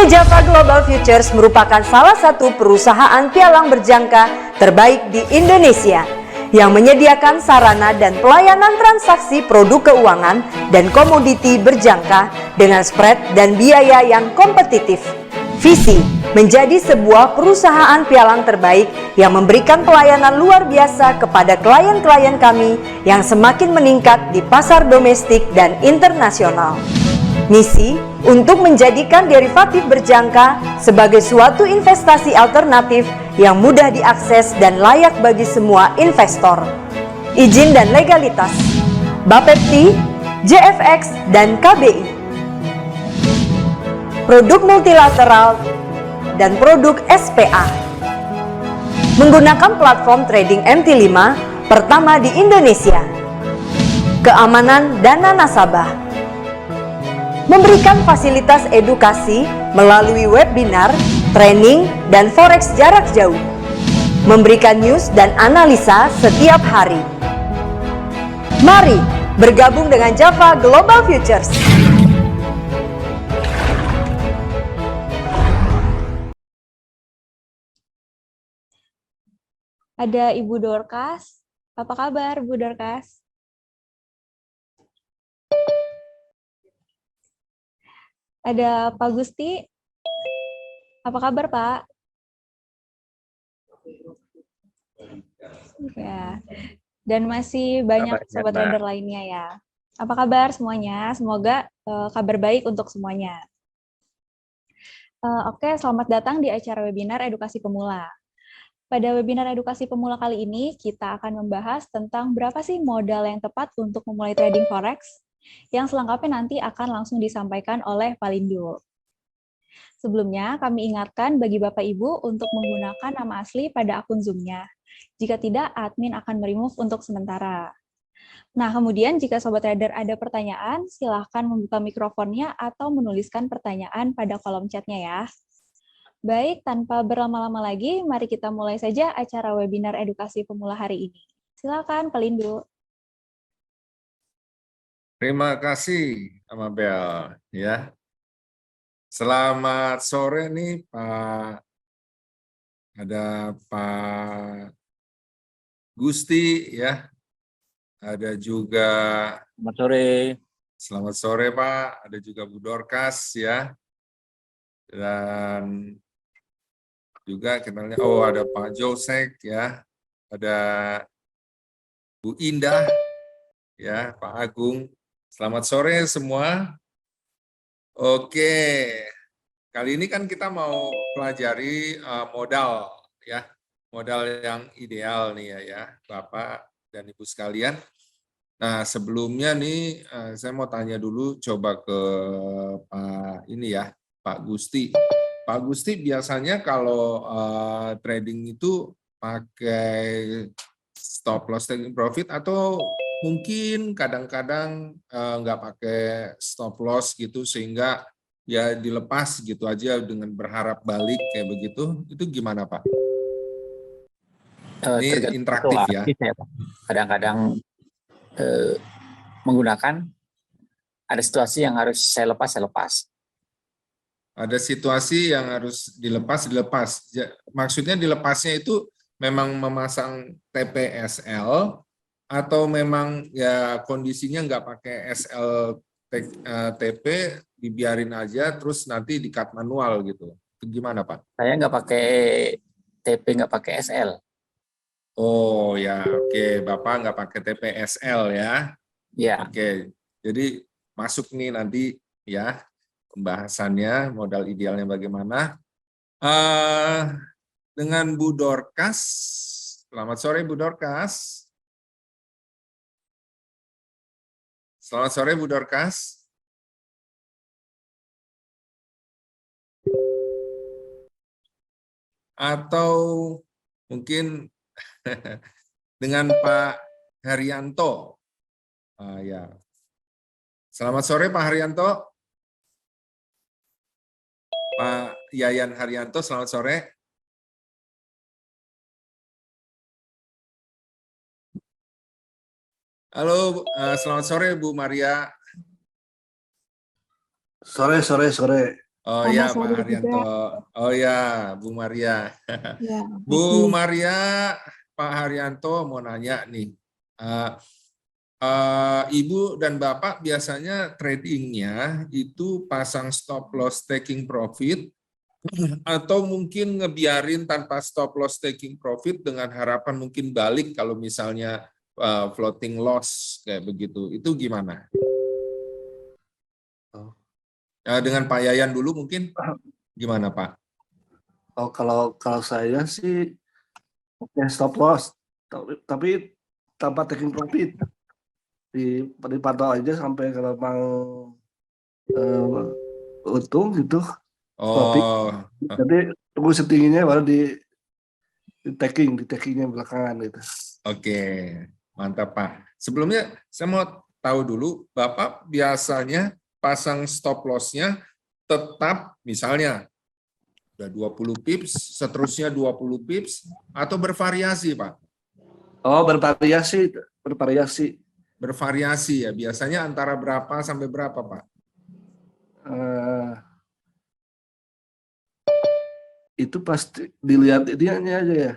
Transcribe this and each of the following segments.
PT Java Global Futures merupakan salah satu perusahaan pialang berjangka terbaik di Indonesia yang menyediakan sarana dan pelayanan transaksi produk keuangan dan komoditi berjangka dengan spread dan biaya yang kompetitif. Visi menjadi sebuah perusahaan pialang terbaik yang memberikan pelayanan luar biasa kepada klien-klien kami yang semakin meningkat di pasar domestik dan internasional. Misi untuk menjadikan derivatif berjangka sebagai suatu investasi alternatif yang mudah diakses dan layak bagi semua investor. Izin dan legalitas Bapepti, JFX, dan KBI. Produk multilateral dan produk SPA. Menggunakan platform trading MT5 pertama di Indonesia. Keamanan dana nasabah. Memberikan fasilitas edukasi melalui webinar, training, dan forex jarak jauh. Memberikan news dan analisa setiap hari. Mari bergabung dengan Java Global Futures. Ada Ibu Dorcas. Apa kabar, Bu Dorcas? Ada Pak Gusti. Apa kabar, Pak? Ya. Dan masih banyak sobat trader lainnya ya. Apa kabar semuanya? Semoga kabar baik untuk semuanya. Oke, selamat datang di acara webinar edukasi pemula. Pada webinar edukasi pemula kali ini, kita akan membahas tentang berapa sih modal yang tepat untuk memulai trading forex, yang selengkapnya nanti akan langsung disampaikan oleh Palindo. Sebelumnya, kami ingatkan bagi Bapak Ibu untuk menggunakan nama asli pada akun Zoom-nya. Jika tidak, admin akan remove untuk sementara. Nah, kemudian jika Sobat Trader ada pertanyaan, silahkan membuka mikrofonnya atau menuliskan pertanyaan pada kolom chatnya ya. Baik, tanpa berlama-lama lagi, mari kita mulai saja acara webinar edukasi pemula hari ini. Silakan, Pelindo. Terima kasih, Amabel. Ya, selamat sore nih, Pak. Ada Pak Gusti, ya. Ada juga. Selamat sore. Selamat sore, Pak. Ada juga Bu Dorcas, ya. Dan juga kenalnya, ada Pak Josek, ya. Ada Bu Indah, ya, Pak Agung. Selamat sore semua. Oke, kali ini kan kita mau pelajari modal, ya, modal yang ideal nih ya, Bapak dan Ibu sekalian. Nah, sebelumnya nih saya mau tanya dulu, coba ke Pak ini ya, Pak Gusti. Pak Gusti biasanya kalau trading itu pakai stop loss taking profit atau mungkin kadang-kadang nggak pakai stop loss gitu sehingga ya dilepas gitu aja dengan berharap balik kayak begitu, itu gimana Pak? Ini interaktif ya. Kadang-kadang menggunakan, ada situasi yang harus saya lepas. Ada situasi yang harus dilepas. Maksudnya dilepasnya itu memang memasang TPSL atau memang ya kondisinya nggak pakai SLTP, dibiarin aja terus nanti di-cut manual gitu. Itu gimana Pak? Saya nggak pakai TP, nggak pakai SL. Oh ya, oke. Bapak nggak pakai TPSL ya? Ya. Oke, jadi masuk nih nanti ya pembahasannya, modal idealnya bagaimana. Dengan Bu Dorcas, selamat sore Bu Dorcas. Selamat sore Bu Dorcas. Atau mungkin dengan Pak Haryanto. Ya. Selamat sore Pak Haryanto. Pak Yayan Haryanto, selamat sore. Halo, selamat sore Bu Maria. Sore. Oh Selamat ya, Pak sore Haryanto. juga. Oh ya, Bu Maria. Ya, Bu makasih. Maria, Pak Haryanto mau nanya nih. Eh, Ibu dan Bapak biasanya tradingnya itu pasang stop loss taking profit atau mungkin ngebiarin tanpa stop loss taking profit dengan harapan mungkin balik kalau misalnya floating loss kayak begitu. Itu gimana? Dengan Pak Yayan dulu mungkin gimana Pak? Oh, kalau saya sih ya stop loss, tapi tanpa taking profit, dipantau aja sampai kalau mau untung gitu, profit. Oh, Jadi tunggu setingginya baru di takingnya belakangan gitu. oke, mantap Pak. Sebelumnya saya mau tahu dulu, Bapak biasanya pasang stop loss-nya tetap misalnya udah 20 pips, seterusnya 20 pips, atau bervariasi Pak? Oh, bervariasi. Bervariasi ya, biasanya antara berapa sampai berapa Pak? Eh, itu pasti dilihat ini aja ya.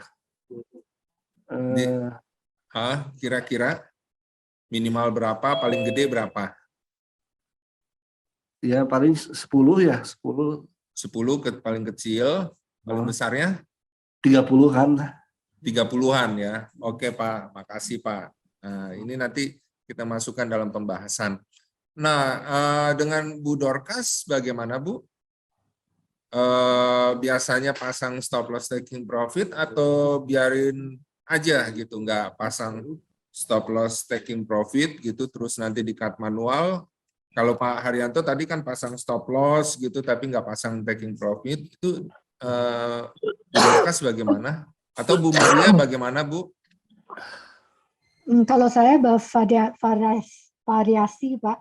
Eh, Kira-kira minimal berapa, paling gede berapa? ya paling 10 ya, 10. 10 paling kecil, paling besarnya 30-an. 30-an ya. Oke Pak, makasih Pak. Nah, ini nanti kita masukkan dalam pembahasan. Nah, dengan Bu Dorcas bagaimana Bu? Biasanya pasang stop loss taking profit atau biarin aja gitu, nggak pasang stop loss taking profit gitu, terus nanti di cut manual. Kalau Pak Haryanto tadi kan pasang stop loss gitu, tapi nggak pasang taking profit, itu Bu Dorcas bagaimana? Atau Bu Maria bagaimana Bu? Kalau saya variasi, Pak.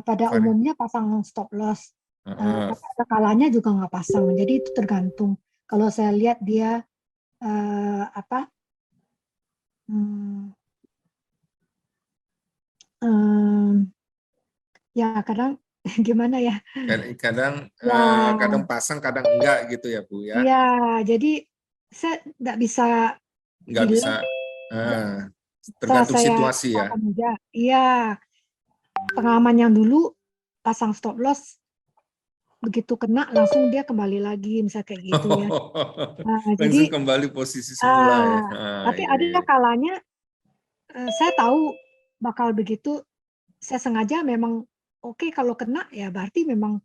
Pada umumnya pasang stop loss. Tapi ada kalanya juga nggak pasang. Jadi itu tergantung. Kalau saya lihat dia ya kadang gimana ya? Kadang Ya, kadang pasang, kadang enggak gitu ya Bu ya? ya. Jadi saya nggak bisa Nggak bisa, bilang tergantung saya situasi ya. akan aja. Iya, pengalaman yang dulu pasang stop loss begitu kena langsung dia kembali lagi misal kayak gitu ya. Langsung Jadi kembali posisi semula ya. tapi Iya, ada iya. kalanya saya tahu bakal begitu, saya sengaja memang oke kalau kena ya berarti memang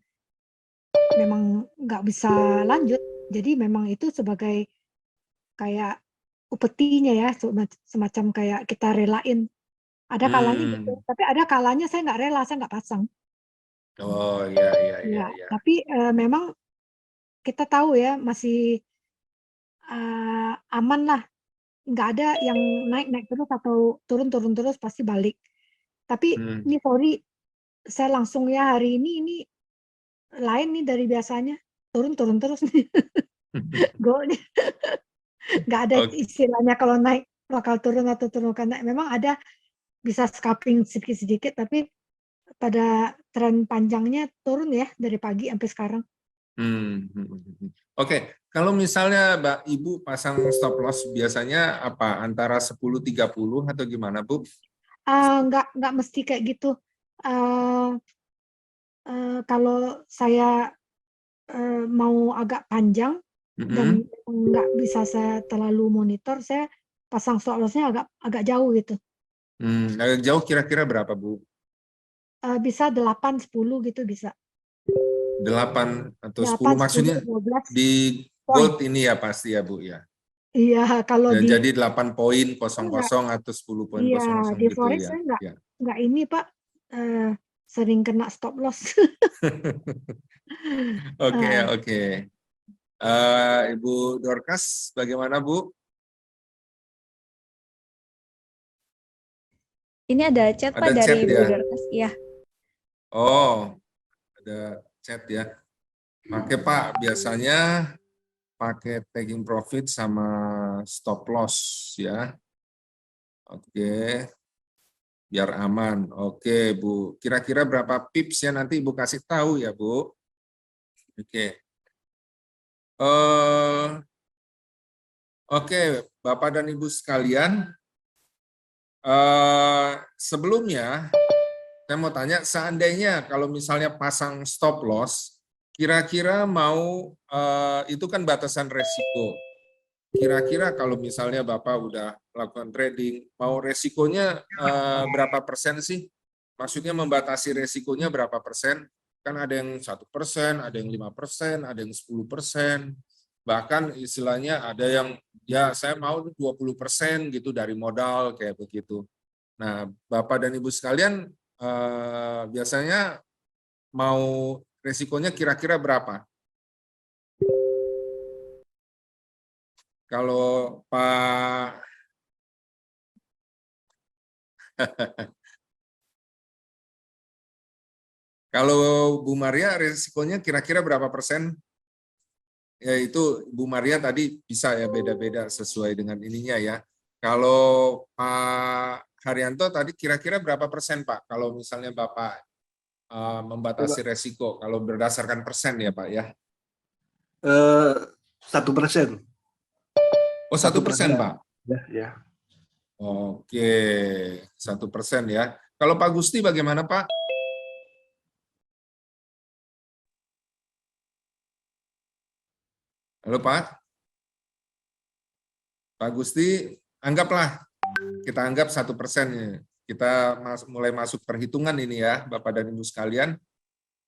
nggak bisa lanjut. Jadi memang itu sebagai kayak upetinya ya, semacam kayak kita relain. Ada kalanya gitu, tapi ada kalanya saya nggak rela, saya nggak pasang. Oh iya, iya, iya, Ya, iya. tapi memang kita tahu ya masih aman lah, nggak ada yang naik terus atau turun terus pasti balik. Tapi ini sorry, saya langsung ya hari ini lain nih dari biasanya, turun terus nih. Goalnya nggak ada Oke. istilahnya kalau naik bakal turun atau turun karena memang ada bisa scalping sedikit-sedikit, tapi pada tren panjangnya turun ya dari pagi sampai sekarang. Oke, kalau misalnya Mbak Ibu pasang stop loss biasanya apa? Antara 10-30 atau gimana Bu? Nggak mesti kayak gitu. Kalau saya mau agak panjang dan nggak bisa saya terlalu monitor, saya pasang stop loss-nya agak jauh gitu. Agak jauh kira-kira berapa Bu? Bisa 8-10 gitu bisa. 8 atau 10 8, 10, maksudnya 12 di poin. gold ini ya pasti ya Bu ya? Iya, kalau Ya, di jadi 8 poin 00 enggak, atau 10 poin iya 00 di gitu forex ya. saya Ya. nggak ini Pak, sering kena stop loss. Oke, oke. Ibu Dorcas, bagaimana Bu? Ini ada chat Pak Ada dari chat Bu ya? Dorcas. Iya. Oh, ada chat ya. Pakai Pak, biasanya pakai taking profit sama stop loss ya. Oke, biar aman. Oke Bu, kira-kira berapa pips ya nanti Ibu kasih tahu ya Bu? Oke. Oke, Bapak dan Ibu sekalian, sebelumnya saya mau tanya, seandainya kalau misalnya pasang stop loss, kira-kira mau itu kan batasan resiko. Kira-kira kalau misalnya Bapak udah melakukan trading, mau resikonya berapa persen sih? Maksudnya membatasi resikonya berapa persen? Kan ada yang 1%, ada yang 5%, ada yang 10%. Bahkan istilahnya ada yang, ya saya mau 20% gitu dari modal, kayak begitu. Nah, Bapak dan Ibu sekalian, biasanya mau resikonya kira-kira berapa? Kalau Pak kalau Bu Maria resikonya kira-kira berapa persen? Ya itu Bu Maria tadi bisa ya beda-beda sesuai dengan ininya ya. Kalau Pak Haryanto tadi kira-kira berapa persen Pak? Kalau misalnya Bapak membatasi resiko, kalau berdasarkan persen ya Pak ya? 1%. Oh 1% Pak? Ya, ya. Oke, 1% ya. Kalau Pak Gusti bagaimana Pak? Halo Pak? Pak Gusti, anggaplah, kita anggap 1%. Kita mulai masuk perhitungan ini ya, Bapak dan Ibu sekalian.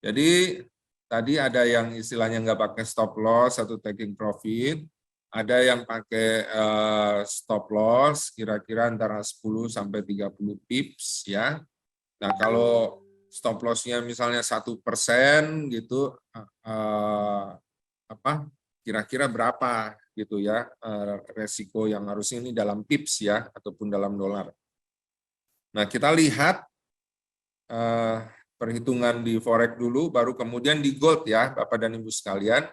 Jadi tadi ada yang istilahnya nggak pakai stop loss atau taking profit, ada yang pakai stop loss kira-kira antara 10 sampai 30 pips ya. Nah, kalau stop loss-nya misalnya 1% gitu, kira-kira berapa gitu ya resiko yang harusnya ini dalam pips ya ataupun dalam dolar. Nah, kita lihat perhitungan di forex dulu, baru kemudian di gold ya, Bapak dan Ibu sekalian.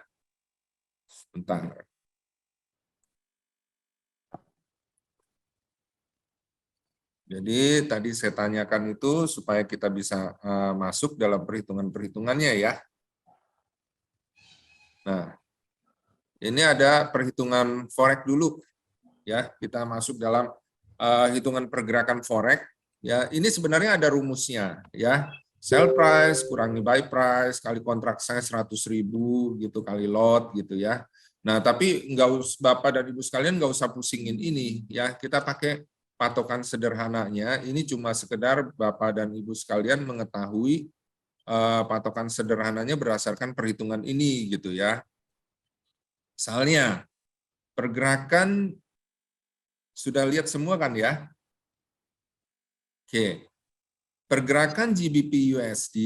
Sebentar. Jadi tadi saya tanyakan itu supaya kita bisa masuk dalam perhitungan-perhitungannya ya. Nah, ini ada perhitungan forex dulu ya. Kita masuk dalam hitungan pergerakan forex. Ya, ini sebenarnya ada rumusnya ya. Sell price kurangi buy price kali kontrak saya 100.000 gitu kali lot gitu ya. Nah, tapi nggak usah Bapak dan Ibu sekalian nggak usah pusingin ini ya. Kita pakai patokan sederhananya. Ini cuma sekedar Bapak dan Ibu sekalian mengetahui patokan sederhananya berdasarkan perhitungan ini gitu ya. Misalnya pergerakan sudah lihat semua kan ya? Oke. Pergerakan GBP USD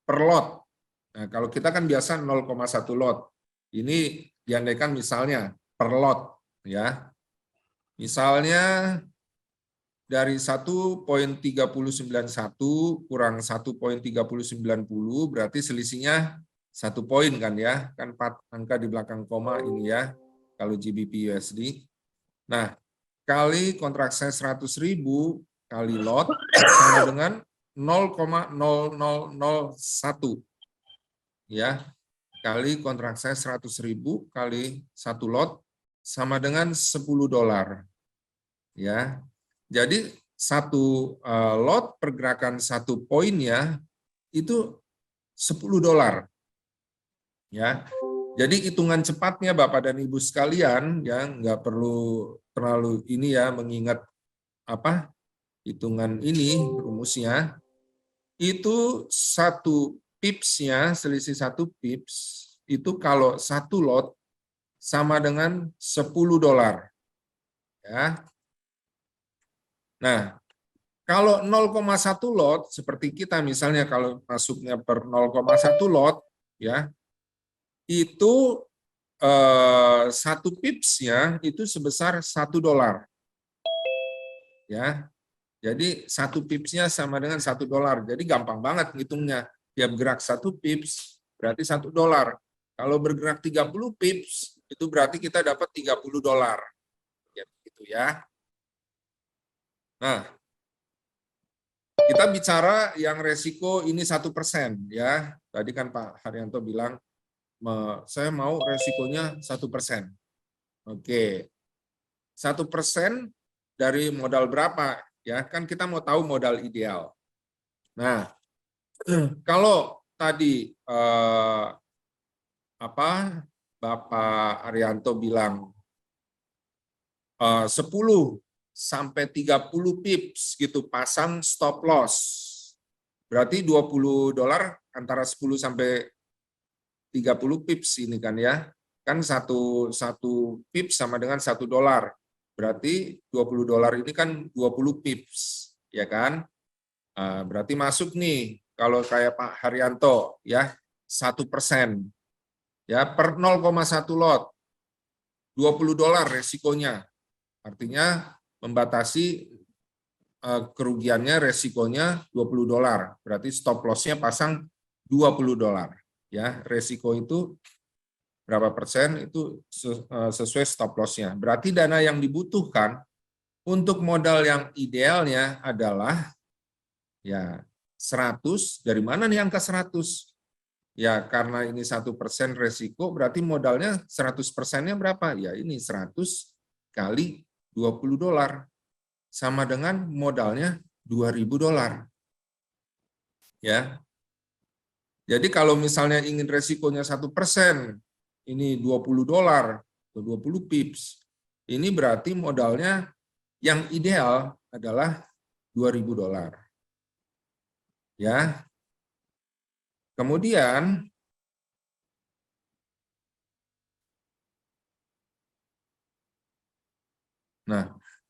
per lot. Nah, kalau kita kan biasa 0,1 lot. Ini diandaikan misalnya per lot ya. Misalnya dari 1.3091 kurang 1.3090 berarti selisihnya 1 poin kan ya. Kan 4 angka di belakang koma ini ya kalau GBP USD. Nah, kali kontrak saya 100.000 kali lot sama dengan 0,0001 ya kali kontrak saya 100.000 kali 1 lot sama dengan $10 ya. Jadi 1 lot pergerakan 1 poinnya itu $10 ya. Jadi hitungan cepatnya Bapak dan Ibu sekalian ya nggak perlu terlalu ini ya mengingat apa hitungan ini rumusnya itu 1 pipsnya selisih 1 pips itu kalau 1 lot sama dengan $10 ya. Nah, kalau 0,1 lot seperti kita misalnya kalau masuknya per 0,1 lot ya itu 1 pipsnya itu sebesar $1 ya. Jadi 1 pipsnya sama dengan $1. Jadi gampang banget ngitungnya. Dia bergerak 1 pips berarti $1. Kalau bergerak 30 pips itu berarti kita dapat $30. Ya, gitu ya. Nah, kita bicara yang resiko ini 1% ya. Tadi kan Pak Haryanto bilang saya mau resikonya 1%. Oke, 1% dari modal berapa? Ya, kan kita mau tahu modal ideal. Nah, kalau tadi Bapak Arianto bilang 10 sampai 30 pips gitu pasang stop loss. Berarti $20 antara 10 sampai 30 pips ini kan ya. Kan satu pips sama dengan $1. Berarti $20 ini kan 20 pips, ya kan? Berarti masuk nih kalau kayak Pak Haryanto ya 1%. Ya, per 0,1 lot. $20 resikonya. Artinya membatasi kerugiannya, resikonya $20. Berarti stop loss-nya pasang $20. Ya, resiko itu berapa persen itu sesuai stop loss-nya. Berarti dana yang dibutuhkan untuk modal yang idealnya adalah ya 100. Dari mana nih angka 100? Ya, karena ini 1% resiko, berarti modalnya 100%-nya berapa? Ya, ini 100 kali $20. Sama dengan modalnya $2.000. Ya. Jadi kalau misalnya ingin resikonya 1%, ini $20 atau 20 pips, ini berarti modalnya yang ideal adalah $2.000. Ya. Kemudian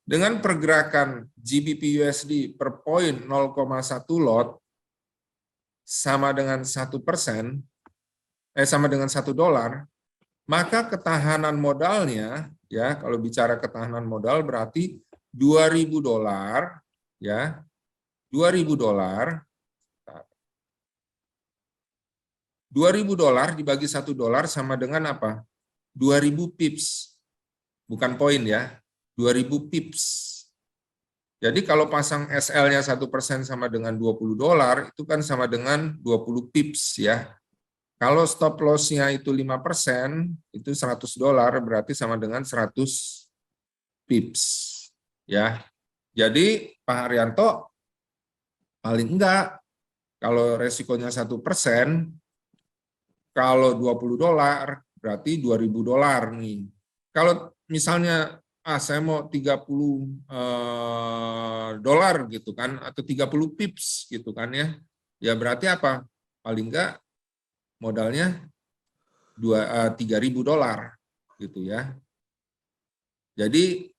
dengan pergerakan GBP USD per poin 0,1 lot sama dengan 1%, sama dengan $1, maka ketahanan modalnya, ya kalau bicara ketahanan modal berarti $2.000, ya $2.000 dibagi $1 sama dengan apa? 2.000 pips, bukan poin ya, 2.000 pips. Jadi kalau pasang SL-nya 1% sama dengan $20, itu kan sama dengan 20 pips ya. Kalau stop loss-nya itu 5%, itu $100, berarti sama dengan 100 pips. Ya. Jadi Pak Haryanto, paling enggak, kalau resikonya 1%, kalau $20 berarti $2.000 nih. Kalau misalnya saya mau $30 gitu kan, atau 30 pips gitu kan ya. Ya berarti apa? Paling enggak modalnya $3.000 gitu ya. Jadi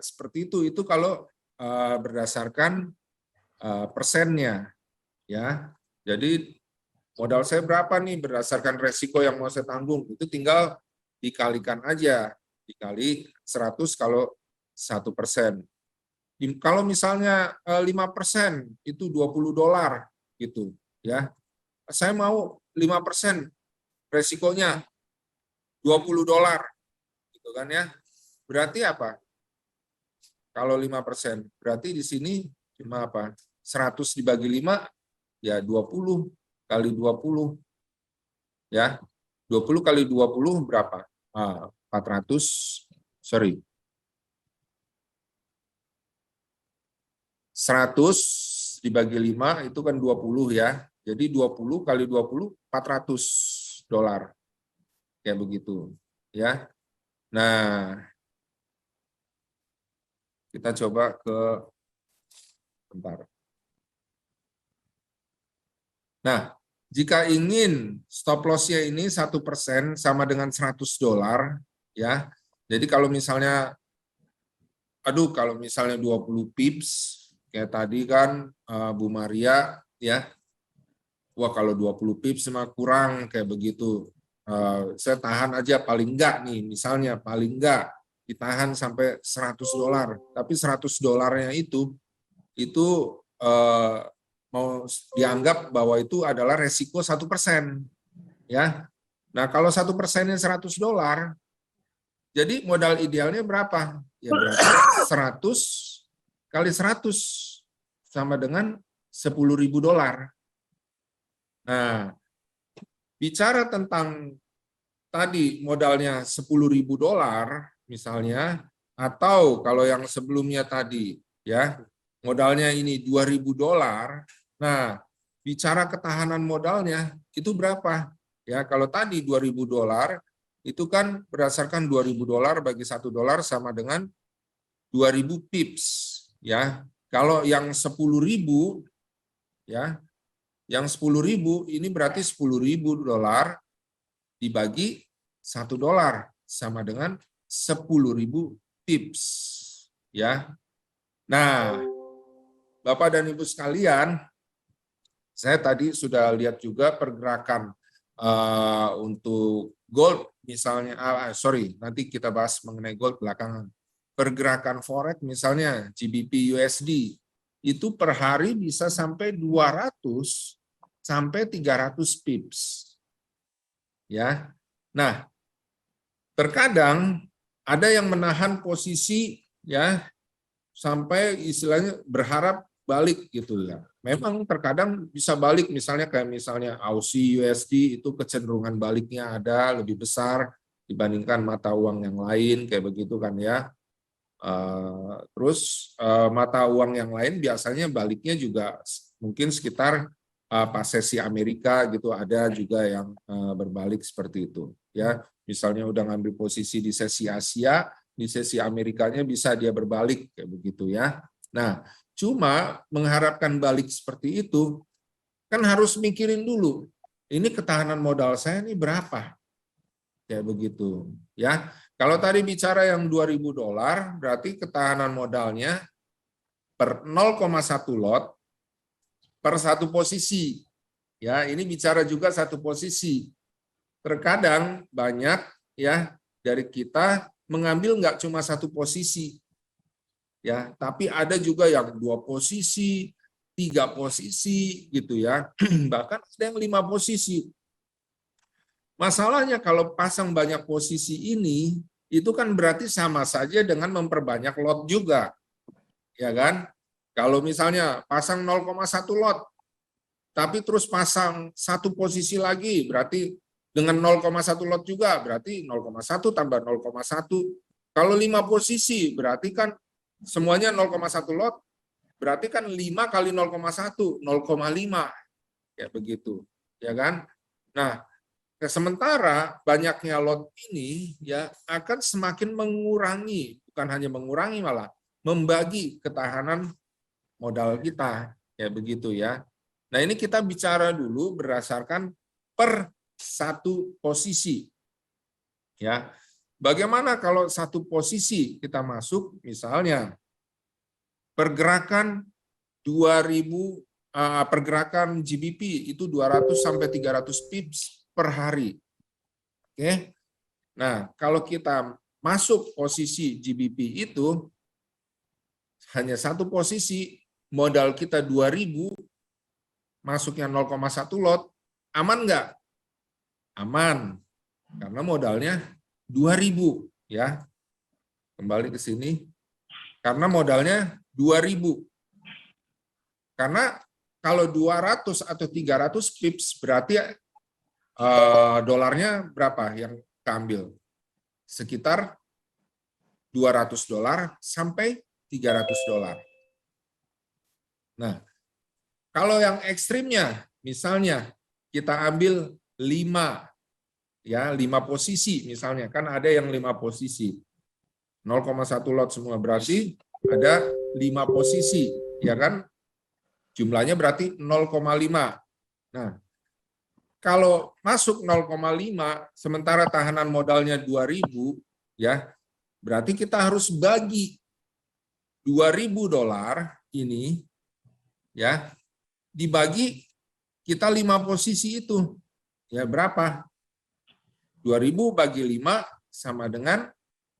seperti itu kalau berdasarkan persennya ya. Jadi modal saya berapa nih berdasarkan resiko yang mau saya tanggung, itu tinggal dikalikan aja, dikali 100 kalau 1%. Kalau misalnya 5% itu $20 gitu ya. Saya mau 5% resikonya $20 gitu kan ya. Berarti apa? Kalau 5%, berarti di sini cuma apa? 100 dibagi 5 ya 20 kali 20 ya. 20 kali 20 berapa? 100 dibagi 5 itu kan 20 ya. Jadi 20 kali 20 $400. Kayak begitu ya. Nah, kita coba ke bentar. Nah, jika ingin stop loss-nya ini 1% sama dengan $100 ya. Jadi kalau misalnya kalau misalnya 20 pips kayak tadi kan Bu Maria ya. Wah, kalau 20 pips mah kurang kayak begitu. Saya tahan aja paling enggak nih, misalnya paling enggak ditahan sampai $100. Tapi $100-nya itu mau dianggap bahwa itu adalah resiko 1%. Ya. Nah, kalau 1%-nya $100, jadi modal idealnya berapa? Ya berarti 100 kali 100 sama dengan $10.000. Nah, bicara tentang tadi modalnya $10.000 misalnya, atau kalau yang sebelumnya tadi ya modalnya ini $2.000. Nah, bicara ketahanan modalnya itu berapa? Ya, kalau tadi $2.000 itu kan berdasarkan $2.000 bagi $1 sama dengan 2.000 pips ya. Kalau yang 10.000 ya, yang 10.000 ini berarti $10.000 dibagi $1 sama dengan 10.000 pips ya. Nah, Bapak dan Ibu sekalian, saya tadi sudah lihat juga pergerakan untuk gold misalnya, nanti kita bahas mengenai gold belakangan. Pergerakan forex misalnya GBP USD itu per hari bisa sampai 200 sampai 300 pips. Ya. Nah, terkadang ada yang menahan posisi ya sampai istilahnya berharap balik gitu ya. Memang terkadang bisa balik, misalnya kayak misalnya Aussie USD itu kecenderungan baliknya ada lebih besar dibandingkan mata uang yang lain kayak begitu kan ya. Terus mata uang yang lain biasanya baliknya juga mungkin sekitar pas sesi Amerika gitu, ada juga yang berbalik seperti itu ya. Misalnya udah ngambil posisi di sesi Asia, di sesi Amerikanya bisa dia berbalik kayak begitu ya. Nah, cuma mengharapkan balik seperti itu kan harus mikirin dulu, ini ketahanan modal saya ini berapa kayak begitu ya. Kalau tadi bicara yang $2.000 berarti ketahanan modalnya per 0,1 lot per satu posisi. Ya, ini bicara juga satu posisi. Terkadang banyak ya dari kita mengambil nggak cuma satu posisi. Ya, tapi ada juga yang 2 posisi, 3 posisi gitu ya. Bahkan ada yang 5 posisi. Masalahnya kalau pasang banyak posisi ini itu kan berarti sama saja dengan memperbanyak lot juga. Ya kan? Kalau misalnya pasang 0,1 lot, tapi terus pasang satu posisi lagi, berarti dengan 0,1 lot juga, berarti 0,1 tambah 0,1. Kalau 5 posisi, berarti kan semuanya 0,1 lot, berarti kan 5 kali 0,1, 0,5. Ya begitu, ya kan? Nah, sementara banyaknya lot ini ya akan semakin mengurangi, bukan hanya mengurangi malah membagi ketahanan modal kita, ya begitu ya. Nah, ini kita bicara dulu berdasarkan per satu posisi. Ya. Bagaimana kalau satu posisi kita masuk misalnya pergerakan 2000 pergerakan GBP itu 200 sampai 300 pips per hari. Oke. Nah, kalau kita masuk posisi GBP itu hanya satu posisi, modal kita 2.000, masuknya 0,1 lot, aman nggak? Aman, karena modalnya 2.000 ya. Kembali ke sini, karena modalnya 2.000. Karena kalau 200 atau 300 pips berarti dolarnya berapa yang keambil? Sekitar $200 sampai $300. Nah, kalau yang ekstrimnya, misalnya kita ambil 5 posisi misalnya, kan ada yang 5 posisi. 0,1 lot semua berarti ada 5 posisi, ya kan? Jumlahnya berarti 0,5. Nah, kalau masuk 0,5 sementara tahanan modalnya 2.000 ya, berarti kita harus bagi $2.000 ini ya, dibagi kita 5 posisi itu. Ya berapa? 2.000 bagi 5 sama dengan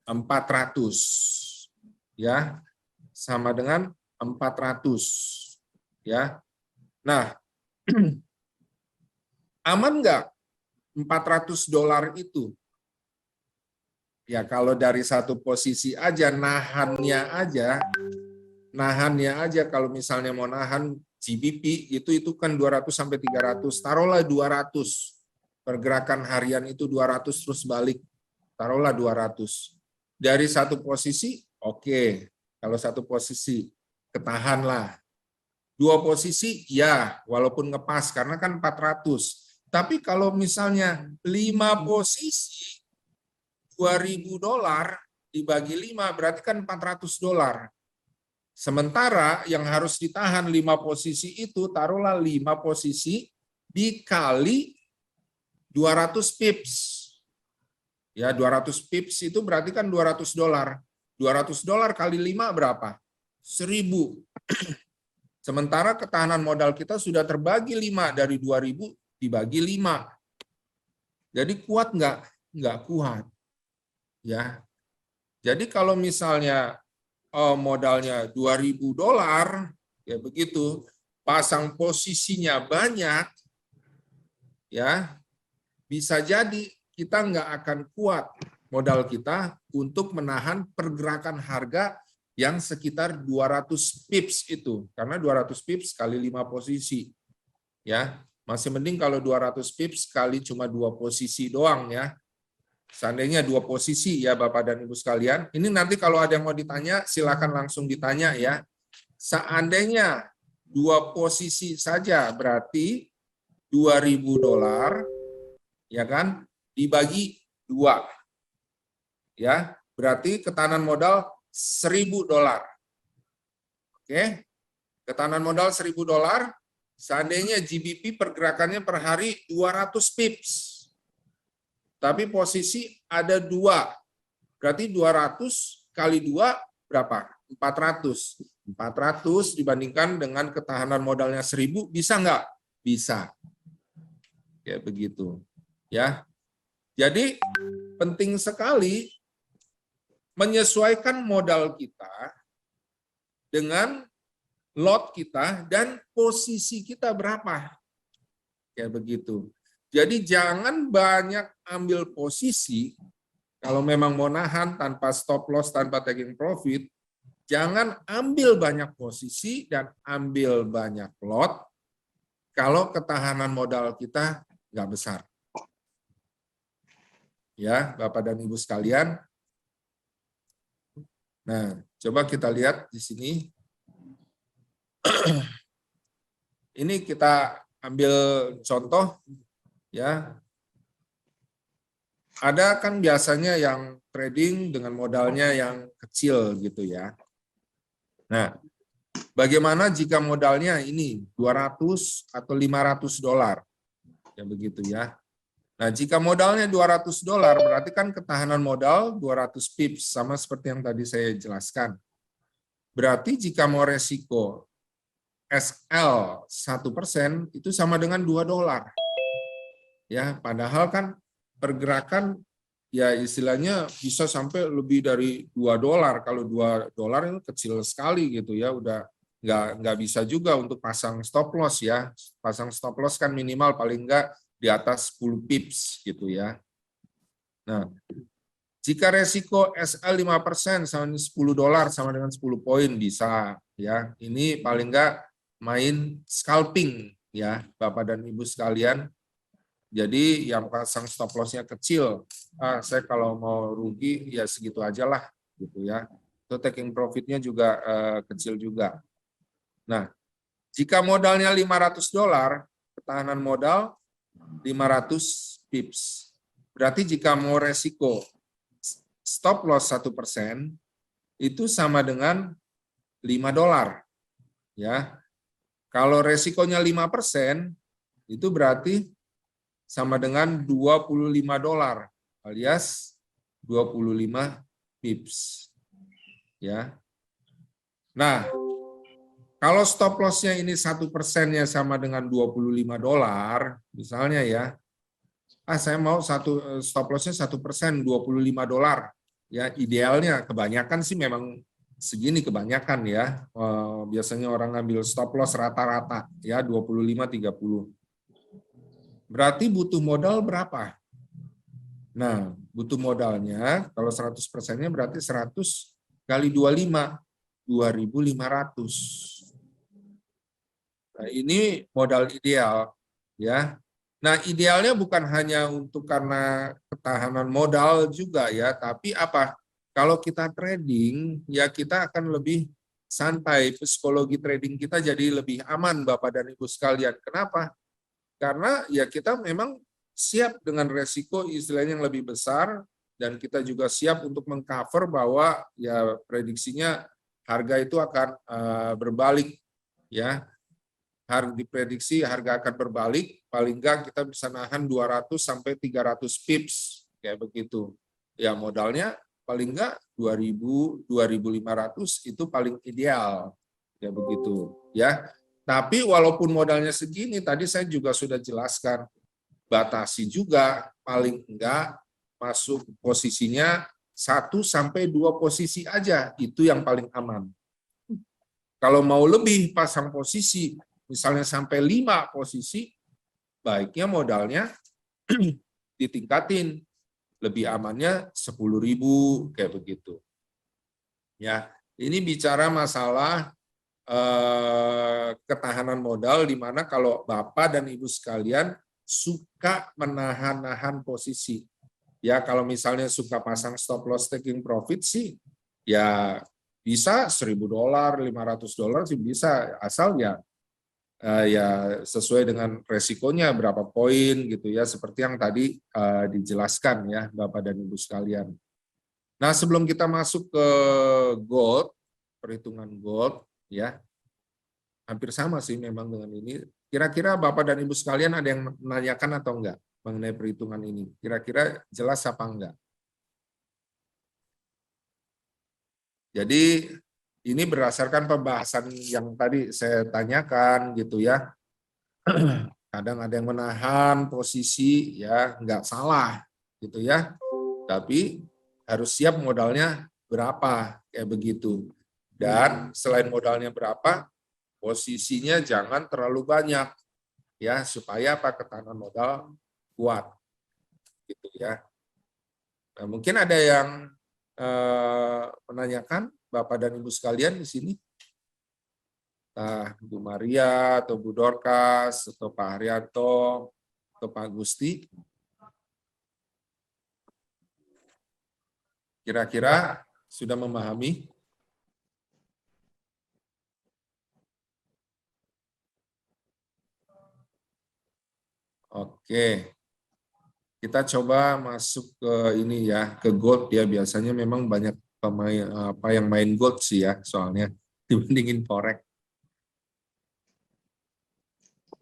400. Ya. Sama dengan 400. Ya. Nah, aman nggak $400 itu? Ya kalau dari satu posisi aja, nahannya aja kalau misalnya mau nahan GBP itu kan 200 sampai 300, taruhlah 200. pergerakan harian itu 200 terus balik, taruhlah 200. Dari satu posisi, oke. Kalau satu posisi, ketahanlah. Dua posisi, ya, walaupun ngepas, karena kan 400. Tapi kalau misalnya 5 posisi, $2.000 dibagi 5, berarti kan $400. Sementara yang harus ditahan 5 posisi itu, taruhlah 5 posisi dikali 200 pips. Ya, 200 pips itu berarti kan $200. $200 kali 5 berapa? 1.000. Sementara ketahanan modal kita sudah terbagi 5 dari 2.000 dibagi 5. Jadi kuat nggak? Nggak kuat. Ya. Jadi kalau misalnya modalnya $2.000, ya begitu, pasang posisinya banyak, ya bisa jadi kita nggak akan kuat modal kita untuk menahan pergerakan harga yang sekitar 200 pips itu, karena 200 pips kali 5 posisi, ya masih mending kalau 200 pips kali cuma 2 posisi doang ya. Seandainya 2 posisi ya Bapak dan Ibu sekalian, ini nanti kalau ada yang mau ditanya silakan langsung ditanya ya. Seandainya 2 posisi saja berarti $2.000 ya kan dibagi 2 ya, berarti ketahanan modal $1.000. Oke, ketahanan modal $1.000. Seandainya GBP pergerakannya per hari 200 pips, tapi posisi ada 2, berarti 200 kali 2 berapa? 400. 400 dibandingkan dengan ketahanan modalnya 1.000, bisa nggak? Bisa. Ya begitu. Ya. Jadi penting sekali menyesuaikan modal kita dengan lot kita dan posisi kita berapa. Ya begitu. Jadi jangan banyak ambil posisi kalau memang mau nahan tanpa stop loss, tanpa taking profit. Jangan ambil banyak posisi dan ambil banyak lot kalau ketahanan modal kita nggak besar. Ya, Bapak dan Ibu sekalian. Nah, coba kita lihat di sini. Ini kita ambil contoh ya. Ada kan biasanya yang trading dengan modalnya yang kecil gitu ya. Nah, bagaimana jika modalnya ini 200 atau $500? Ya begitu ya. Nah, jika modalnya $200 berarti kan ketahanan modal 200 pips, sama seperti yang tadi saya jelaskan. Berarti jika mau resiko SL 1% itu sama dengan $2. Ya, padahal kan pergerakan ya istilahnya bisa sampai lebih dari $2. Kalau $2 itu kecil sekali gitu ya, udah nggak bisa juga untuk pasang stop loss ya. Pasang stop loss kan minimal paling nggak di atas 10 pips gitu ya. Nah, jika resiko SL 5% sama $10 sama dengan 10 poin bisa ya. Ini paling nggak main scalping ya Bapak dan Ibu sekalian. Jadi yang pasang stop loss-nya kecil, saya kalau mau rugi ya segitu aja lah gitu ya. Itu taking profit-nya juga kecil juga. Nah, jika modalnya $500, ketahanan modal 500 pips. Berarti jika mau resiko stop loss 1% itu sama dengan $5 ya. Kalau resikonya 5% itu berarti sama dengan $25 alias 25 pips ya. Nah, kalau stop loss-nya ini 1%-nya sama dengan $25 misalnya ya. Saya mau stop loss-nya 1%, $25 ya. Idealnya kebanyakan sih memang segini kebanyakan ya. Biasanya orang ngambil stop loss rata-rata ya 25-30. Berarti butuh modal berapa? Nah, butuh modalnya kalau 100%-nya berarti 100 kali 25, 2.500. Nah, ini modal ideal ya. Nah, idealnya bukan hanya untuk karena ketahanan modal juga ya, tapi apa? Kalau kita trading, ya kita akan lebih santai, psikologi trading kita jadi lebih aman Bapak dan Ibu sekalian. Kenapa? Karena ya kita memang siap dengan resiko istilahnya yang lebih besar, dan kita juga siap untuk mengcover bahwa ya prediksinya harga itu akan berbalik ya. Diprediksi harga akan berbalik, paling enggak kita bisa nahan 200 sampai 300 pips kayak begitu. Ya modalnya paling enggak 2.000, 2.500 itu paling ideal kayak begitu ya. Tapi walaupun modalnya segini, tadi saya juga sudah jelaskan, batasi juga paling enggak masuk posisinya 1 sampai 2 posisi aja, itu yang paling aman. Kalau mau lebih pasang posisi, misalnya sampai 5 posisi, baiknya modalnya ditingkatin, lebih amannya 10.000 kayak begitu. Ya, ini bicara masalah ketahanan modal, di mana kalau Bapak dan Ibu sekalian suka menahan-nahan posisi. Ya, kalau misalnya suka pasang stop loss taking profit sih, ya bisa $1.000, $500 sih bisa, asal ya sesuai dengan resikonya berapa poin gitu ya, seperti yang tadi dijelaskan ya Bapak dan Ibu sekalian. Nah, sebelum kita masuk ke gold, perhitungan gold ya, hampir sama sih memang dengan ini. Kira-kira Bapak dan Ibu sekalian ada yang menanyakan atau enggak mengenai perhitungan ini? Kira-kira jelas apa enggak? Jadi ini berdasarkan pembahasan yang tadi saya tanyakan gitu ya. Kadang ada yang menahan posisi ya, nggak salah gitu ya. Tapi harus siap modalnya berapa kayak begitu. Dan selain modalnya berapa, posisinya jangan terlalu banyak ya, supaya apa, ketahanan modal kuat gitu ya. Nah, mungkin ada yang menanyakan Bapak dan Ibu sekalian di sini. Bu Maria atau Bu Dorcas atau Pak Haryanto atau Pak Gusti. Kira-kira sudah memahami? Oke. Kita coba masuk ke ini ya, ke gold ya. Biasanya memang banyak pemain yang main gold sih ya, soalnya dibandingin forex.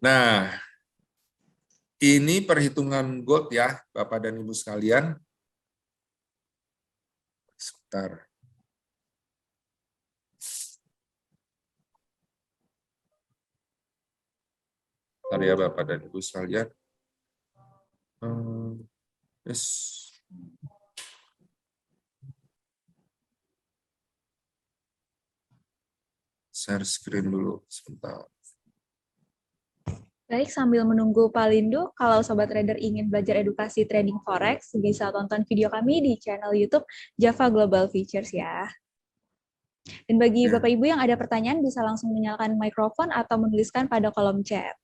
Nah, ini perhitungan gold ya, Bapak dan Ibu sekalian. Sebentar. Sebentar ya Bapak dan Ibu sekalian. Yes. Share screen dulu sebentar. Baik, sambil menunggu Pak Lindu, kalau Sobat Trader ingin belajar edukasi trading forex, bisa tonton video kami di channel YouTube Java Global Futures ya. Dan bagi Bapak Ibu yang ada pertanyaan, bisa langsung menyalakan mikrofon atau menuliskan pada kolom chat.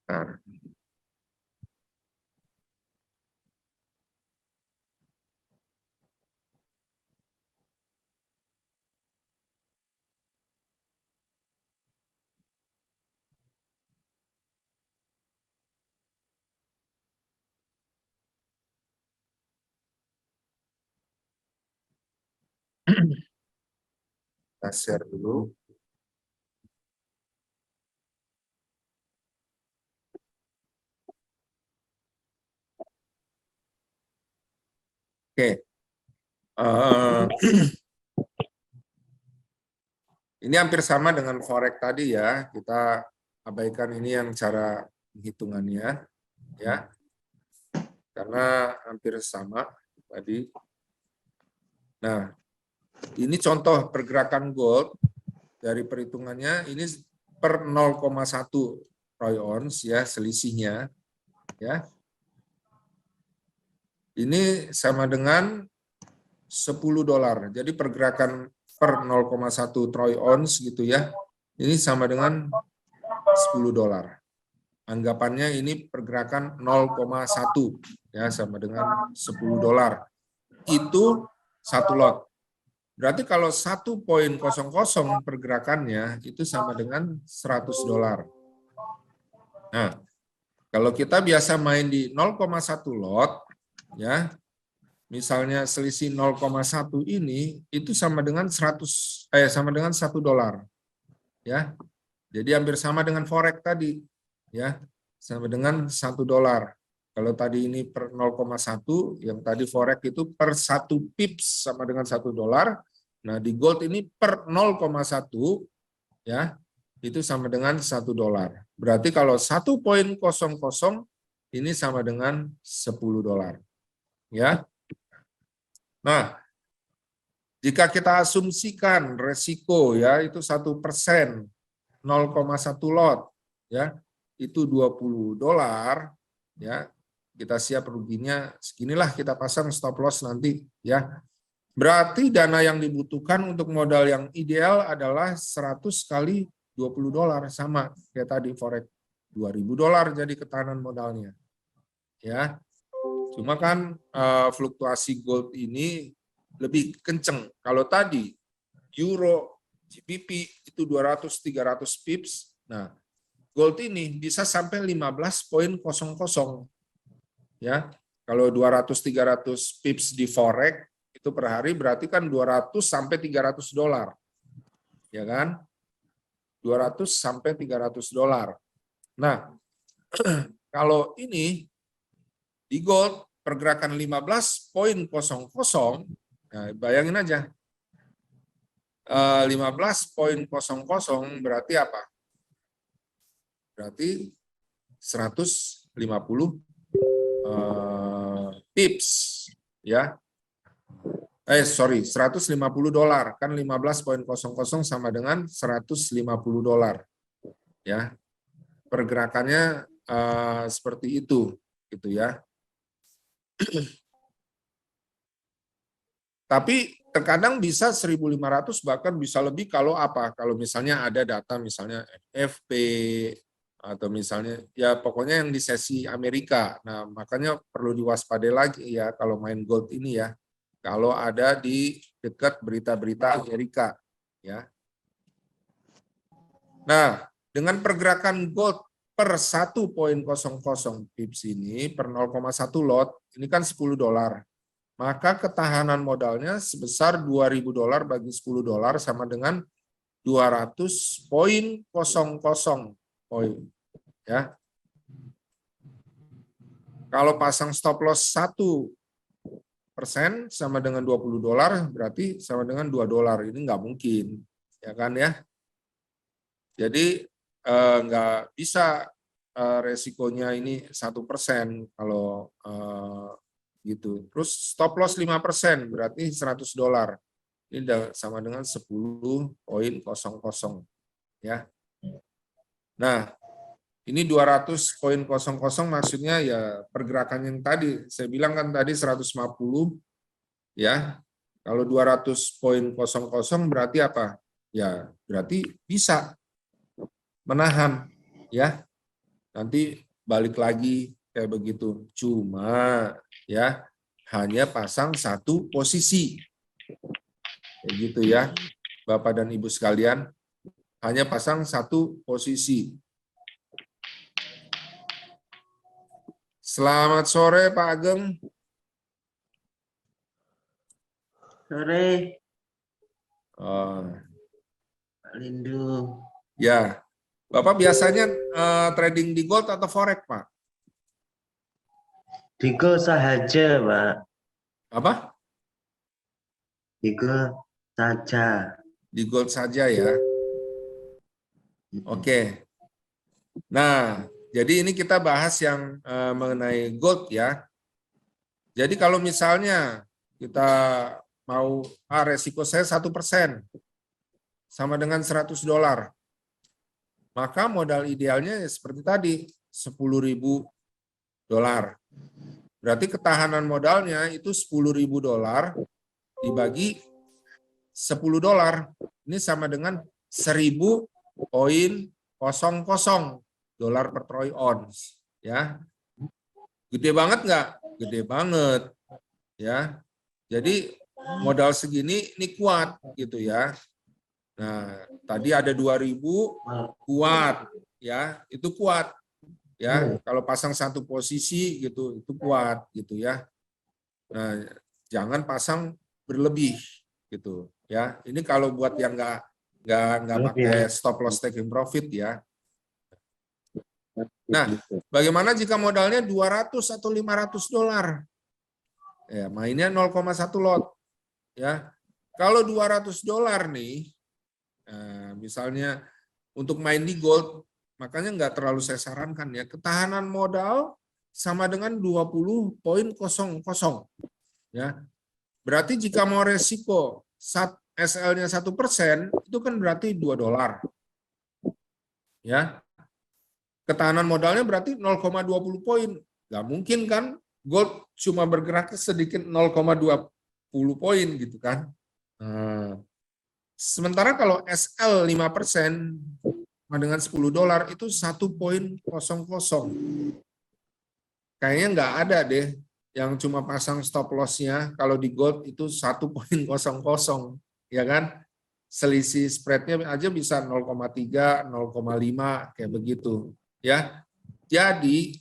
Nah. Kita share dulu. Oke. Ini hampir sama dengan forex tadi ya. Kita abaikan ini yang cara hitungannya ya. Karena hampir sama tadi. Nah, ini contoh pergerakan gold dari perhitungannya, ini per 0,1 troy ounce ya selisihnya ya. Ini sama dengan $10. Jadi pergerakan per 0,1 troy ounce gitu ya. Ini sama dengan $10. Anggapannya ini pergerakan 0,1 ya, sama dengan $10. Itu satu lot. Berarti kalau 1.00 pergerakannya itu sama dengan $100. Nah, kalau kita biasa main di 0,1 lot, ya, misalnya selisih 0,1 ini itu sama dengan $100, sama dengan $1, ya. Jadi hampir sama dengan forex tadi, ya, sama dengan $1. Kalau tadi ini per 0,1, yang tadi forex itu per 1 pips sama dengan $1. Nah, di gold ini per 0,1, ya, itu sama dengan $1. Berarti kalau 1.00 ini sama dengan $10. Ya. Nah, jika kita asumsikan resiko ya itu 1%, 0,1 lot, ya itu $20, ya kita siap ruginya seginilah, kita pasang stop loss nanti, ya. Berarti dana yang dibutuhkan untuk modal yang ideal adalah 100 kali $20, sama kayak tadi forex, $2.000 jadi ketahanan modalnya, ya. Cuma kan fluktuasi gold ini lebih kenceng. Kalau tadi euro, GBP itu 200-300 pips, nah gold ini bisa sampai 15.00. Ya, kalau 200-300 pips di forex itu per hari berarti kan $200-300, ya kan? $200-300. Nah, kalau ini di gold pergerakan 15.00, nah bayangin aja, 15.00 berarti apa? Berarti 150 pips, ya. $150, kan 15.00 sama dengan $150, ya. Pergerakannya seperti itu, gitu ya. Tapi terkadang bisa 1.500, bahkan bisa lebih kalau apa? Kalau misalnya ada data misalnya FP atau misalnya ya pokoknya yang di sesi Amerika. Nah, makanya perlu diwaspadai lagi ya kalau main gold ini ya. Kalau ada di dekat berita-berita Amerika, ya. Nah, dengan pergerakan gold per 1.00 pips ini per 0,1 lot, ini kan $10. Maka ketahanan modalnya sebesar $2.000 bagi $10 sama dengan 200.00 poin, ya. Kalau pasang stop loss 1% sama dengan $20, berarti sama dengan $2. Ini nggak mungkin, ya kan ya. Jadi nggak bisa resikonya ini 1% kalau gitu. Terus stop loss 5% berarti $100. Ini sama dengan 10.00, ya. Nah, ini 200.00 maksudnya ya pergerakan yang tadi saya bilang kan tadi 150, ya. Kalau 200.00 berarti apa? Ya, berarti bisa menahan, ya. Nanti balik lagi kayak begitu. Cuma ya hanya pasang satu posisi. Kayak gitu ya. Bapak dan Ibu sekalian, hanya pasang satu posisi. Selamat sore Pak Ageng. Sore, Oh, Pak Lindu. ya, Bapak biasanya trading di gold atau forex, Pak? Di gold saja, Pak. Apa? Di gold saja. Di gold saja ya. Oke. Nah, jadi ini kita bahas yang mengenai gold ya. Jadi kalau misalnya kita mau resiko saya 1% sama dengan $100. Maka modal idealnya seperti tadi, $10.000. Berarti ketahanan modalnya itu $10.000 dibagi $10. Ini sama dengan 1.000.00. dolar per troy ounce, ya. Gede banget nggak? Gede banget, ya. Jadi modal segini ini kuat gitu ya. Nah, tadi ada 2.000 kuat, ya, itu kuat, ya. Kalau pasang satu posisi gitu, itu kuat gitu ya. Nah, jangan pasang berlebih gitu, ya. Ini kalau buat yang nggak pakai stop loss taking profit ya. Nah, bagaimana jika modalnya 200 atau 500 dolar? Ya, mainnya 0,1 lot, ya. Kalau 200 dolar nih, misalnya untuk main di gold, makanya nggak terlalu saya sarankan ya. Ketahanan modal sama dengan 20,00, ya. Berarti jika mau resiko SL-nya 1%, itu kan berarti 2 dolar. Ya. Ketahanan modalnya berarti 0,20 poin. Nggak mungkin kan gold cuma bergerak sedikit 0,20 poin gitu kan. Nah, sementara kalau SL 5% dengan 10 dolar itu 1,00. Kayaknya nggak ada deh yang cuma pasang stop loss-nya kalau di gold itu 1,00, ya kan? Selisih spread-nya aja bisa 0,3, 0,5 kayak begitu, ya. Jadi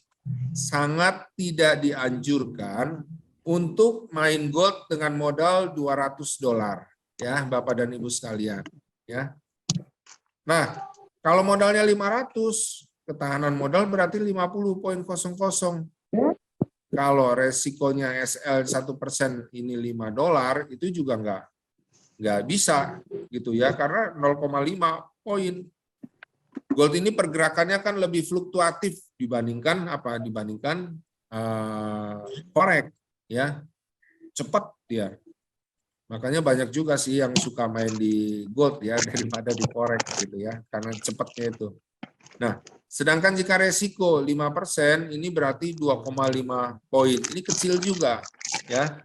sangat tidak dianjurkan untuk main gold dengan modal 200 dolar, ya, Bapak dan Ibu sekalian, ya. Nah, kalau modalnya 500, ketahanan modal berarti 50,00. Kalau resikonya SL 1% ini 5 dolar, itu juga nggak bisa gitu ya, karena 0,5 poin. Gold ini pergerakannya kan lebih fluktuatif dibandingkan forex, ya, cepat dia. Makanya banyak juga sih yang suka main di gold ya daripada di forex gitu ya, karena cepatnya itu. Nah, sedangkan jika resiko 5% ini berarti 2,5 poin. Ini kecil juga ya.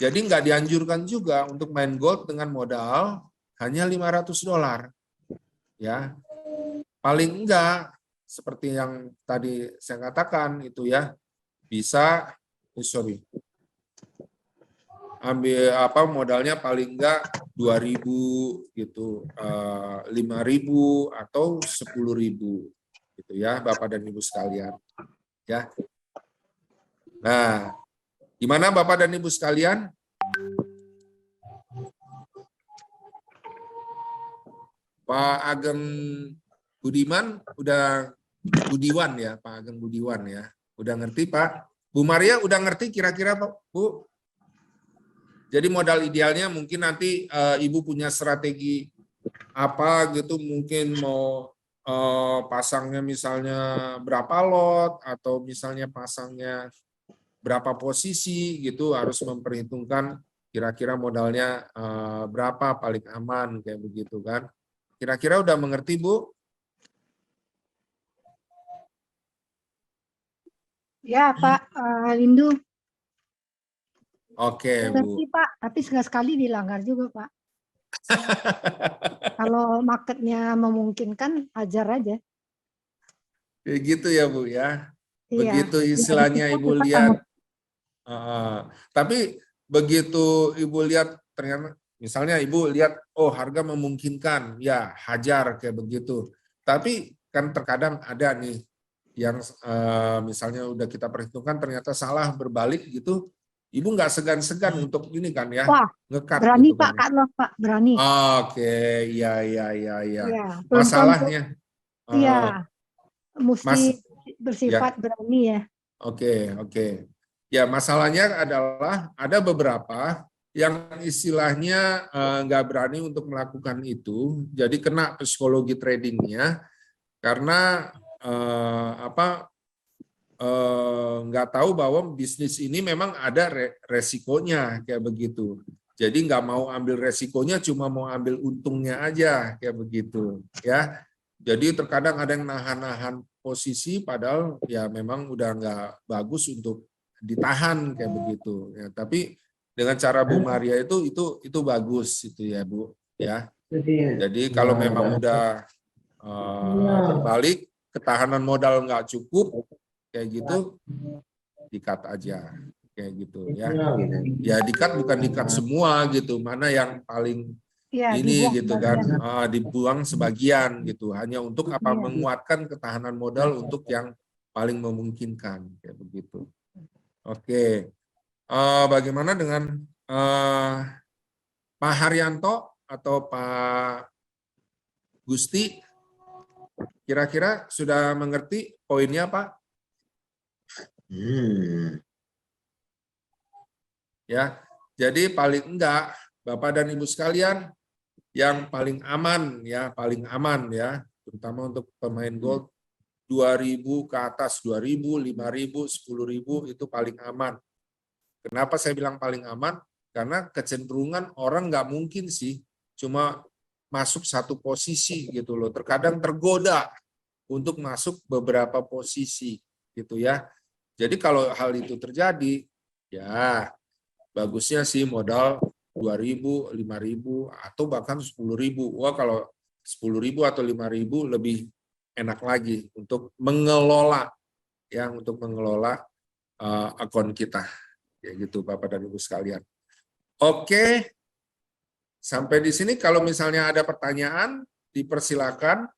Jadi nggak dianjurkan juga untuk main gold dengan modal hanya 500 dolar. Ya. Paling enggak seperti yang tadi saya katakan itu ya, bisa ambil modalnya paling enggak 2.000 gitu, 5.000 atau 10.000 gitu ya, Bapak dan Ibu sekalian, ya. Nah, gimana Bapak dan Ibu sekalian? Pak Ageng Budiman Budiwan ya, Pak Ageng Budiwan ya, udah ngerti Pak? Bu Maria udah ngerti kira-kira Pak Bu? Jadi modal idealnya mungkin nanti Ibu punya strategi apa gitu, mungkin mau pasangnya misalnya berapa lot atau misalnya pasangnya berapa posisi gitu, harus memperhitungkan kira-kira modalnya berapa paling aman kayak begitu kan. Kira-kira udah mengerti Bu? Ya Pak Lindu. Oke, Ngerti Bu. Pak, tapi sekali dilanggar juga Pak. Kalau marketnya memungkinkan, ajar aja. Kayak gitu ya Bu ya. Iya. Begitu istilahnya Ibu lihat. Tapi begitu Ibu lihat ternyata, misalnya Ibu lihat, oh harga memungkinkan, ya hajar kayak begitu. Tapi kan terkadang ada nih yang misalnya udah kita perhitungkan ternyata salah berbalik gitu. Ibu nggak segan-segan untuk ini kan ya, Wah, ngekat berani gitu Pak, kan. Kak Pak, berani. Oke, ya. Iya, Masalahnya, iya, mesti bersifat ya. berani ya. Oke. Ya, masalahnya adalah ada beberapa yang istilahnya nggak berani untuk melakukan itu, jadi kena psikologi tradingnya karena nggak tahu bahwa bisnis ini memang ada resikonya kayak begitu. Jadi nggak mau ambil resikonya, cuma mau ambil untungnya aja kayak begitu ya. Jadi terkadang ada yang nahan-nahan posisi padahal ya memang udah nggak bagus untuk ditahan kayak begitu ya. Tapi dengan cara Bu Maria itu bagus itu ya Bu ya. Jadi kalau memang udah terbalik, ketahanan modal nggak cukup, kayak gitu, di-cut aja, kayak gitu ya. Ya di-cut bukan di-cut semua gitu, mana yang paling Iya, ini dibuang gitu kan, sebagian. dibuang sebagian gitu, hanya untuk apa, Iya. menguatkan ketahanan modal untuk yang paling memungkinkan, kayak begitu. Oke, bagaimana dengan Pak Haryanto atau Pak Gusti? Kira-kira sudah mengerti poinnya, Pak? Ya, jadi paling enggak Bapak dan Ibu sekalian, yang paling aman ya, terutama untuk pemain gold 2.000 ke atas, 2.000, 5.000, 10.000 itu paling aman. Kenapa saya bilang paling aman? Karena kecenderungan orang nggak mungkin sih cuma masuk satu posisi gitu loh. Terkadang tergoda untuk masuk beberapa posisi gitu ya. Jadi kalau hal itu terjadi, ya bagusnya sih modal 2.000, 5.000 atau bahkan 10.000. Wah, kalau 10.000 atau 5.000 lebih enak lagi untuk mengelola akun kita. Ya gitu Bapak dan Ibu sekalian. Oke. Sampai di sini kalau misalnya ada pertanyaan dipersilakan.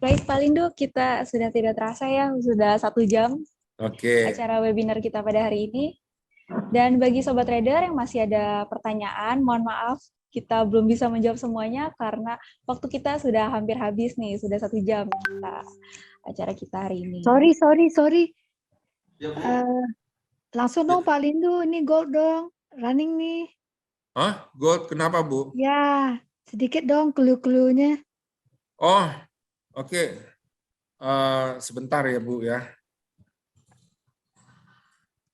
Baik, Pak Lindu, kita sudah tidak terasa ya, sudah 1 jam acara webinar kita pada hari ini. Dan bagi Sobat Trader yang masih ada pertanyaan, mohon maaf, kita belum bisa menjawab semuanya karena waktu kita sudah hampir habis nih, sudah 1 jam acara kita hari ini. Sorry. Langsung dong Pak Lindu, ini gold dong, running nih. Hah? Gold, kenapa Bu? Ya, sedikit dong clue-cluenya. Oh, oke. Sebentar ya Bu ya.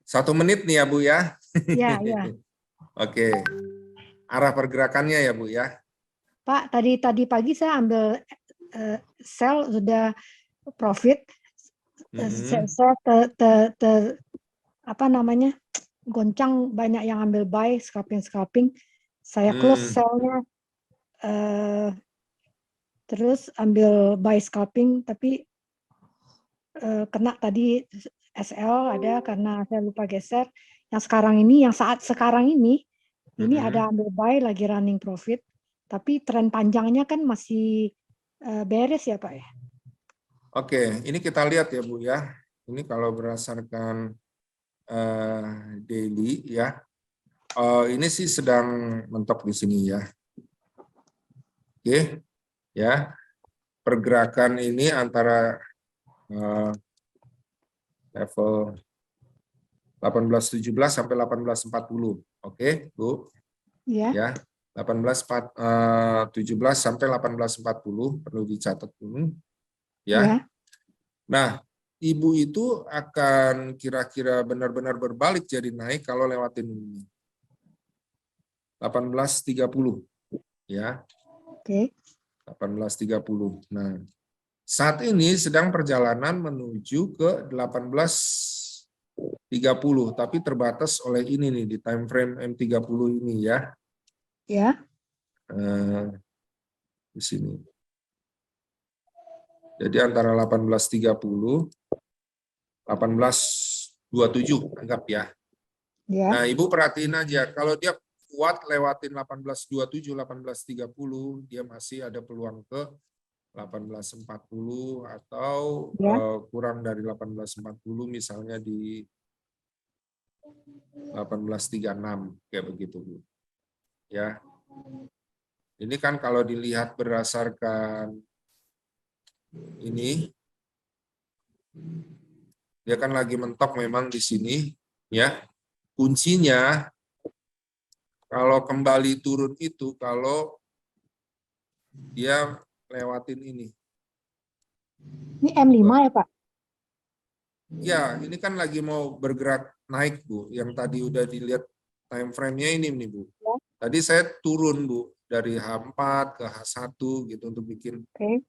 1 menit nih ya Bu ya. Ya. Oke. Arah pergerakannya ya Bu ya. Pak, tadi pagi saya ambil sell sudah profit. Saya goncang, banyak yang ambil buy, scalping. Saya close sell-nya, terus ambil buy scalping, tapi kena tadi SL ada karena saya lupa geser. Yang saat sekarang ini ada ambil buy lagi running profit, tapi tren panjangnya kan masih beres ya Pak ya. Oke, ini kita lihat ya Bu ya. Ini kalau berdasarkan daily ya. Ini sih sedang mentok di sini ya. Oke, ya. Pergerakan ini antara level 1817 sampai 1840. Oke, Bu. Ya. 1817 sampai 1840 perlu dicatat dulu. Ya. Nah, Ibu itu akan kira-kira benar-benar berbalik jadi naik kalau lewatin ini. 1830 ya. Oke. 1830. Nah, saat ini sedang perjalanan menuju ke 1830, tapi terbatas oleh ini nih di time frame M30 ini ya. Ya. Di sini. Jadi antara 1830 1827 anggap ya. Nah, Ibu perhatiin aja kalau dia kuat lewatin 1827 1830 dia masih ada peluang ke 1840 atau kurang dari 1840 misalnya di 1836 kayak begitu Bu. Ya. Ini kan kalau dilihat berdasarkan ini dia kan lagi mentok memang di sini ya. Kuncinya kalau kembali turun itu kalau dia lewatin ini. Ini M5 ya Pak? Ya, ini kan lagi mau bergerak naik Bu. Yang tadi udah dilihat time frame-nya ini nih Bu. Tadi saya turun Bu dari H4 ke H1 gitu untuk bikin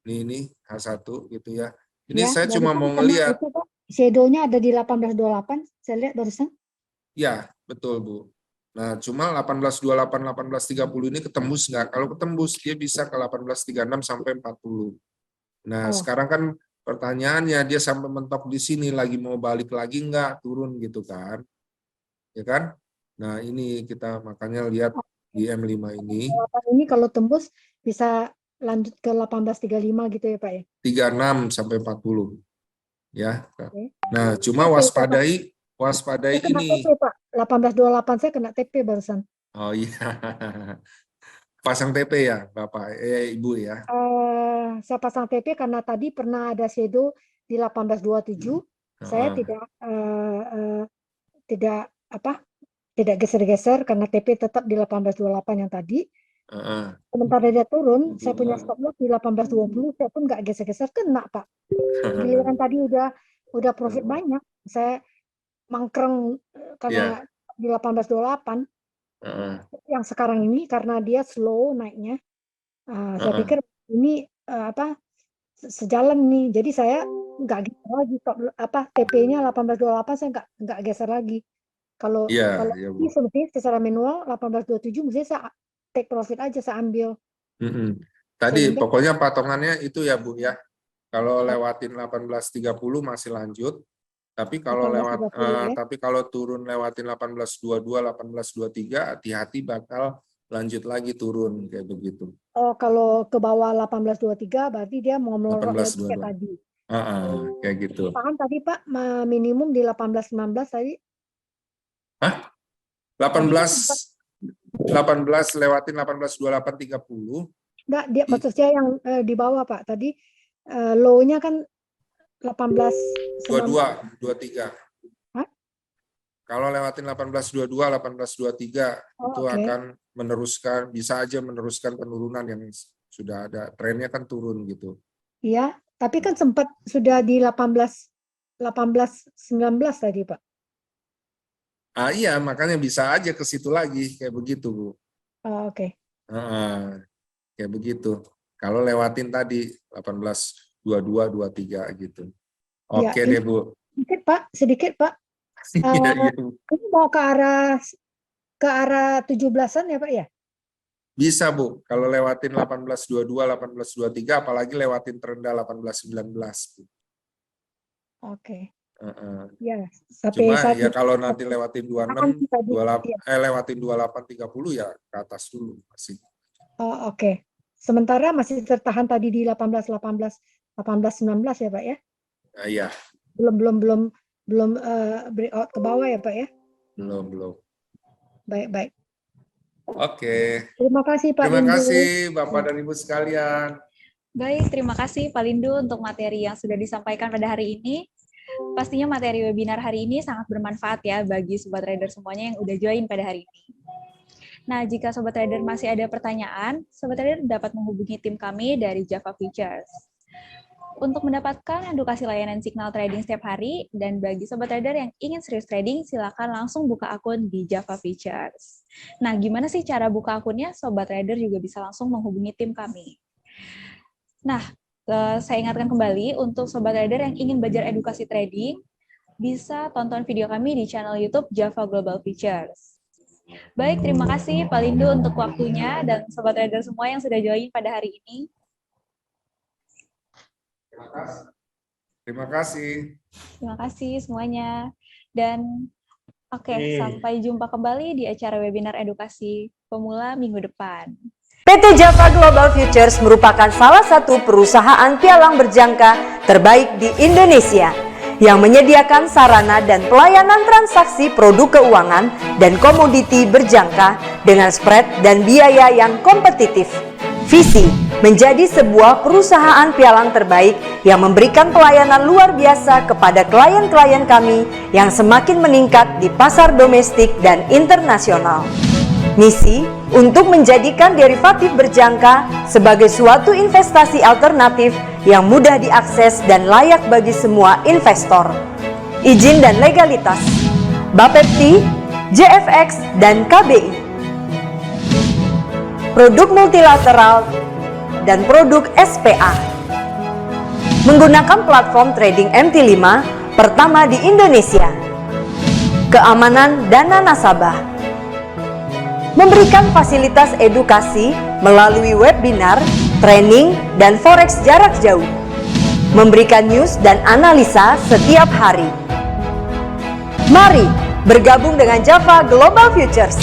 ini H1 gitu ya. Ini saya cuma mau ngelihat. Shadow-nya ada di 1828, saya lihat barusan. Ya, betul Bu. Nah, cuma 1828, 1830 ini ketembus nggak? Kalau ketembus, dia bisa ke 1836 sampai 40. Nah, Oh. sekarang kan pertanyaannya, dia sampai mentok di sini, lagi mau balik lagi nggak? Turun gitu kan? Ya kan? Nah, ini kita makanya lihat di M5 ini. Ini kalau tembus bisa lanjut ke 1835 gitu ya Pak ya? 36 sampai 40. Ya. Oke. Nah, cuma waspadai Saya kena ini. TP Pak, 1828 saya kena TP barusan. Oh iya. Pasang TP ya, Bapak, Ibu ya. Saya pasang TP karena tadi pernah ada shadow di 1827. Saya tidak geser-geser karena TP tetap di 1828 yang tadi. Sementara dia turun, saya punya stop loss di 1820, saya pun nggak geser-geser, kena Pak. Giliran tadi udah profit banyak, saya mangkreng karena di 1828. Yang sekarang ini karena dia slow naiknya, saya pikir ini sejalan nih. Jadi saya nggak geser lagi, TP-nya 1828 saya nggak geser lagi. Kalau ini seperti secara manual 1827 mesti saya take profit aja, saya ambil. Tadi pokoknya patongannya itu ya Bu ya. Kalau lewatin 1830 masih lanjut. Tapi kalau tapi kalau turun lewatin 1822, 1823, hati-hati bakal lanjut lagi turun kayak begitu. Oh, kalau ke bawah 1823 berarti dia mau melorot lagi kayak 1822. tadi. Kayak gitu. Apaan tadi Pak? Minimum di 1819 tadi? Hah? 18 lewatin 1828 30. Enggak, dia maksudnya yang di bawah Pak. Tadi low-nya kan 22, 23. Hah? Kalau lewatin 1822, 1823 itu akan meneruskan, bisa aja meneruskan penurunan yang sudah ada. Trennya kan turun gitu. Iya, tapi kan sempat sudah di 1819 tadi Pak. Iya, makanya bisa aja ke situ lagi kayak begitu Bu. Oh, oke. Kayak begitu. Kalau lewatin tadi 1822, 23 gitu. Oke deh Bu. Sedikit Pak. Ini mau ke arah 17-an ya Pak ya? Bisa Bu. Kalau lewatin 1822, 1823, apalagi lewatin terendah 1819 Bu. Oke. Ya, cuma ya kalau nanti lewatin 26, lewatin 28, 30 ya ke atas dulu masih. Oh, oke. Sementara masih tertahan tadi di 18, 19 ya Pak ya? Iya. Belum breakout ke bawah ya Pak ya? Belum. Baik. Oke. Terima kasih Pak Lindu. Terima kasih Bapak dan Ibu sekalian. Baik, terima kasih Pak Lindu untuk materi yang sudah disampaikan pada hari ini. Pastinya materi webinar hari ini sangat bermanfaat ya bagi Sobat Trader semuanya yang udah join pada hari ini. Nah, jika Sobat Trader masih ada pertanyaan, Sobat Trader dapat menghubungi tim kami dari Java Futures. Untuk mendapatkan edukasi layanan signal trading setiap hari, dan bagi Sobat Trader yang ingin serius trading, silakan langsung buka akun di Java Futures. Nah, gimana sih cara buka akunnya? Sobat Trader juga bisa langsung menghubungi tim kami. Nah, saya ingatkan kembali untuk Sobat Trader yang ingin belajar edukasi trading, bisa tonton video kami di channel YouTube Java Global Futures. Baik, terima kasih Pak Lindu untuk waktunya dan Sobat Trader semua yang sudah join pada hari ini. Terima kasih. Terima kasih semuanya. Dan sampai jumpa kembali di acara webinar edukasi pemula minggu depan. PT Java Global Futures merupakan salah satu perusahaan pialang berjangka terbaik di Indonesia yang menyediakan sarana dan pelayanan transaksi produk keuangan dan komoditi berjangka dengan spread dan biaya yang kompetitif. Visi menjadi sebuah perusahaan pialang terbaik yang memberikan pelayanan luar biasa kepada klien-klien kami yang semakin meningkat di pasar domestik dan internasional. Misi untuk menjadikan derivatif berjangka sebagai suatu investasi alternatif yang mudah diakses dan layak bagi semua investor. Izin dan legalitas Bapepti, JFX, dan KBI. Produk multilateral dan produk SPA. Menggunakan platform trading MT5 pertama di Indonesia. Keamanan dana nasabah. memberikan fasilitas edukasi melalui webinar, training, dan forex jarak jauh, memberikan news dan analisa setiap hari. Mari bergabung dengan Java Global Futures.